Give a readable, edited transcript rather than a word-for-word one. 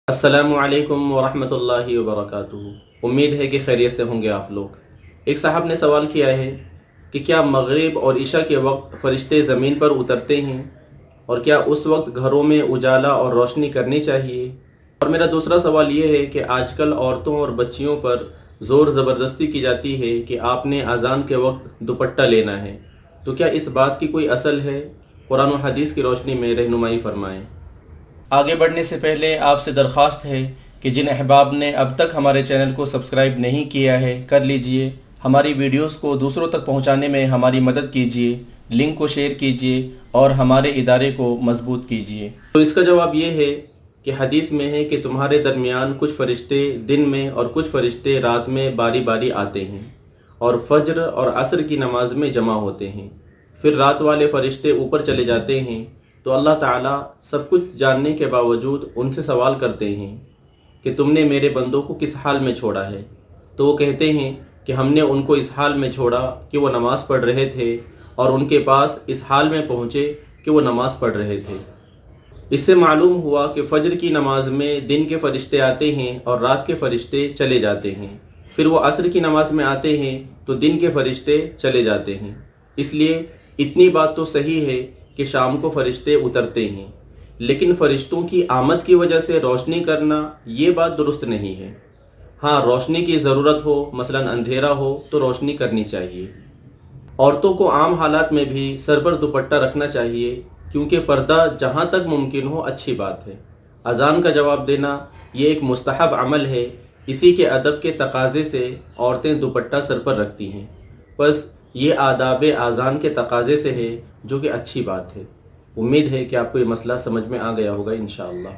अस्सलामु अलैकुम वरहमतुल्लाहि वबरकातुहू। उम्मीद है कि खैरियत से होंगे आप लोग। एक साहब ने सवाल किया है कि क्या मगरिब और इशा के वक्त फ़रिश्ते ज़मीन पर उतरते हैं और क्या उस वक्त घरों में उजाला और रोशनी करनी चाहिए। और मेरा दूसरा सवाल ये है कि आजकल औरतों और बच्चियों पर ज़ोर ज़बरदस्ती की जाती है कि आपने अज़ान के वक्त दुपट्टा लेना है, तो क्या इस बात की कोई असल है? कुरान और हदीस की रोशनी में रहनुमाई फरमाएँ। आगे बढ़ने से पहले आपसे दरख्वास्त है कि जिन अहबाब ने अब तक हमारे चैनल को सब्सक्राइब नहीं किया है कर लीजिए। हमारी वीडियोस को दूसरों तक पहुंचाने में हमारी मदद कीजिए, लिंक को शेयर कीजिए और हमारे इदारे को मजबूत कीजिए। तो इसका जवाब ये है कि हदीस में है कि तुम्हारे दरमियान कुछ फ़रिश्ते दिन में और कुछ फ़रिश्ते रात में बारी बारी आते हैं और फज्र और असर की नमाज में जमा होते हैं। फिर रात वाले फ़रिश्ते ऊपर चले जाते हैं तो अल्लाह ताला सब कुछ जानने के बावजूद उनसे सवाल करते हैं कि तुमने मेरे बंदों को किस हाल में छोड़ा है। तो वो कहते हैं कि हमने उनको इस हाल में छोड़ा कि वो नमाज़ पढ़ रहे थे और उनके पास इस हाल में पहुँचे कि वो नमाज़ पढ़ रहे थे। इससे मालूम हुआ कि फ़जर की नमाज में दिन के फ़रिश्ते आते हैं और रात के फ़रिश्ते चले जाते हैं। फिर वो असर की नमाज में आते हैं तो दिन के फ़रिश्ते चले जाते हैं। इसलिए इतनी बात तो सही है कि शाम को फ़रिश्ते उतरते हैं, लेकिन फ़रिश्तों की आमद की वजह से रोशनी करना ये बात दुरुस्त नहीं है। हाँ, रोशनी की ज़रूरत हो, मसलन अंधेरा हो तो रोशनी करनी चाहिए। औरतों को आम हालात में भी सर पर दुपट्टा रखना चाहिए, क्योंकि पर्दा जहाँ तक मुमकिन हो अच्छी बात है। अज़ान का जवाब देना ये एक मुस्तहब अमल है, इसी के अदब के तकाज़े से औरतें दुपट्टा सर पर रखती हैं। बस ये आदाब आज़ान के तकाज़े से है, जो कि अच्छी बात है। उम्मीद है कि आपको ये मसला समझ में आ गया होगा इंशाअल्लाह।